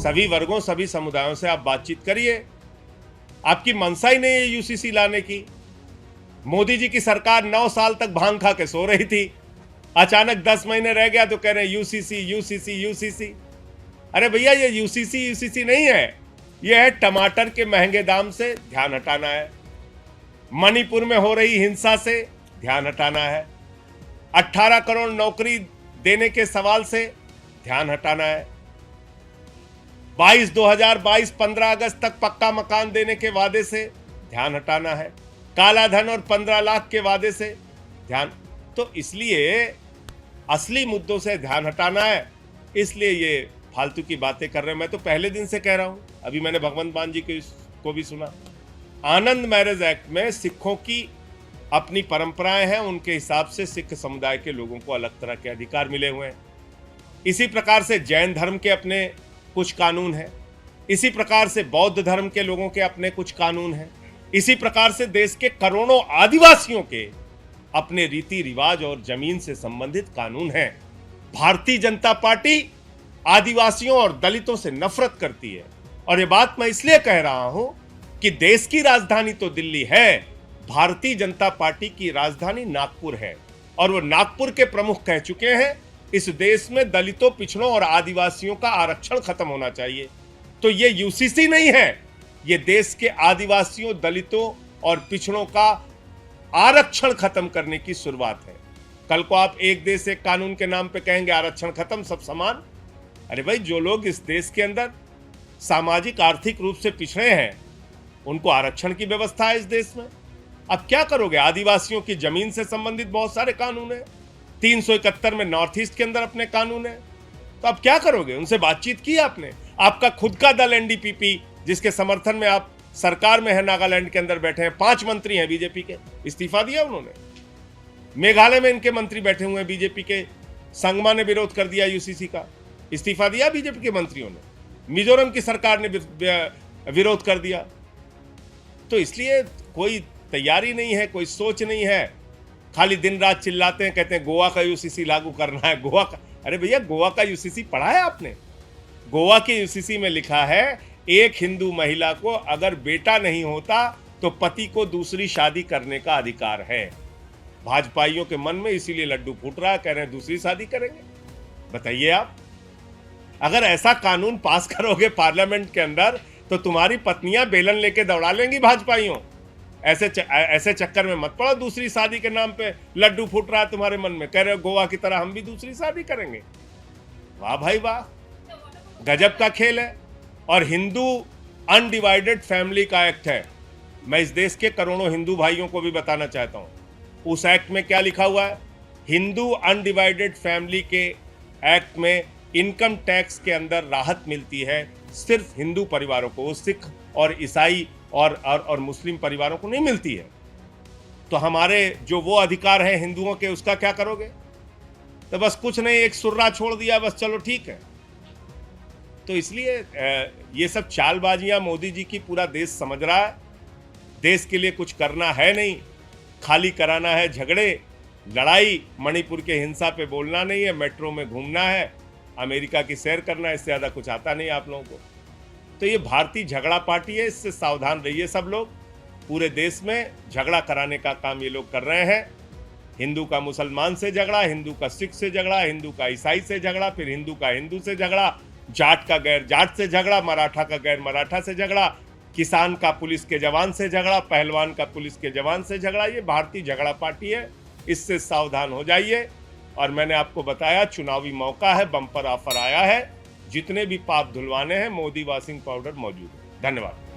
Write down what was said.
सभी वर्गों सभी समुदायों से आप बातचीत करिए। आपकी मंशा ही नहीं है यूसीसी लाने की। मोदी जी की सरकार 9 साल तक भांग खा के सो रही थी, अचानक 10 महीने रह गया तो कह रहे हैं यूसीसी यूसीसी यूसीसी। अरे भैया ये यूसीसी यूसीसी नहीं है, यह है टमाटर के महंगे दाम से ध्यान हटाना है, मणिपुर में हो रही हिंसा से ध्यान हटाना है, 18 करोड़ नौकरी देने के सवाल से ध्यान हटाना है, 2022 15 अगस्त तक पक्का मकान देने के वादे से ध्यान हटाना है, काला धन और 15 लाख के वादे से ध्यान। तो इसलिए असली मुद्दों से ध्यान हटाना है, इसलिए ये फालतू की बातें कर रहे हैं। मैं तो पहले दिन से कह रहा हूं, अभी मैंने भगवंत मान जी को भी सुना। आनंद मैरिज एक्ट में सिखों की अपनी परंपराएं हैं, उनके हिसाब से सिख समुदाय के लोगों को अलग तरह के अधिकार मिले हुए हैं। इसी प्रकार से जैन धर्म के अपने कुछ कानून हैं, इसी प्रकार से बौद्ध धर्म के लोगों के अपने कुछ कानून हैं, इसी प्रकार से देश के करोड़ों आदिवासियों के अपने रीति रिवाज और जमीन से संबंधित कानून हैं। भारतीय जनता पार्टी आदिवासियों और दलितों से नफरत करती है, और ये बात मैं इसलिए कह रहा हूं कि देश की राजधानी तो दिल्ली है, भारतीय जनता पार्टी की राजधानी नागपुर है, और वो नागपुर के प्रमुख कह चुके हैं इस देश में दलितों, पिछड़ों और आदिवासियों का आरक्षण खत्म होना चाहिए। तो ये यूसीसी नहीं है, ये देश के आदिवासियों, दलितों और पिछड़ों का आरक्षण खत्म करने की शुरुआत है। कल को आप एक देश एक कानून के नाम पे कहेंगे आरक्षण खत्म, सब समान। अरे भाई, जो लोग इस देश के अंदर सामाजिक आर्थिक रूप से पिछड़े हैं उनको आरक्षण की व्यवस्था है इस देश में। अब क्या करोगे? आदिवासियों की जमीन से संबंधित बहुत सारे कानून है, 371 में नॉर्थ ईस्ट के अंदर अपने कानून है, तो अब क्या करोगे? उनसे बातचीत की आपने? आपका खुद का दल एनडीपीपी, जिसके समर्थन में आप सरकार में है, नागालैंड के अंदर बैठे हैं, 5 मंत्री हैं बीजेपी के, इस्तीफा दिया उन्होंने। मेघालय में इनके मंत्री बैठे हुए हैं बीजेपी के, संगमा ने विरोध कर दिया यूसीसी का, इस्तीफा दिया बीजेपी के मंत्रियों ने। मिजोरम की सरकार ने विरोध कर दिया। तो इसलिए कोई तैयारी नहीं है, कोई सोच नहीं है, खाली दिन रात चिल्लाते हैं, कहते हैं गोवा का यूसीसी लागू करना है, गोवा का। अरे भैया, गोवा का यूसीसी पढ़ा है आपने? गोवा के यूसीसी में लिखा है एक हिंदू महिला को अगर बेटा नहीं होता तो पति को दूसरी शादी करने का अधिकार है। भाजपाइयों के मन में इसीलिए लड्डू फूट रहा है, कह रहे हैं दूसरी शादी करेंगे। बताइए आप, अगर ऐसा कानून पास करोगे पार्लियामेंट के अंदर तो तुम्हारी पत्नियां बेलन लेके दौड़ा लेंगी भाजपाइयों। ऐसे चक्कर में मत पड़ो, दूसरी शादी के नाम पे लड्डू फूट रहा है तुम्हारे मन में, कह रहे हो गोवा की तरह हम भी दूसरी शादी करेंगे। वाह भाई वाह, गजब का खेल है। और हिंदू अनडिवाइडेड फैमिली का एक्ट है। मैं इस देश के करोड़ों हिंदू भाइयों को भी बताना चाहता हूं, उस एक्ट में क्या लिखा हुआ है। हिंदू अनडिवाइडेड फैमिली के एक्ट में इनकम टैक्स के अंदर राहत मिलती है सिर्फ हिंदू परिवारों को, वो सिख और ईसाई और मुस्लिम परिवारों को नहीं मिलती है। तो हमारे जो वो अधिकार हैं हिंदुओं के, उसका क्या करोगे? तो बस कुछ नहीं, एक सुर्रा छोड़ दिया, बस चलो ठीक है। तो इसलिए ये सब चालबाजियां मोदी जी की पूरा देश समझ रहा है। देश के लिए कुछ करना है नहीं, खाली कराना है झगड़े, लड़ाई। मणिपुर के हिंसा पे बोलना नहीं है, मेट्रो में घूमना है, अमेरिका की सैर करना है, इससे ज़्यादा कुछ आता नहीं आप लोगों को। तो ये भारतीय झगड़ा पार्टी है, इससे सावधान रहिए सब लोग। पूरे देश में झगड़ा कराने का काम ये लोग कर रहे हैं। हिंदू का मुसलमान से झगड़ा, हिंदू का सिख से झगड़ा, हिंदू का ईसाई से झगड़ा, फिर हिंदू का हिंदू से झगड़ा, जाट का गैर जाट से झगड़ा, मराठा का गैर मराठा से झगड़ा, किसान का पुलिस के जवान से झगड़ा, पहलवान का पुलिस के जवान से झगड़ा। ये भारतीय झगड़ा पार्टी है, इससे सावधान हो जाइए। और मैंने आपको बताया चुनावी मौका है, बम्पर ऑफर आया है, जितने भी पाप धुलवाने हैं मोदी वॉशिंग पाउडर मौजूद है। धन्यवाद।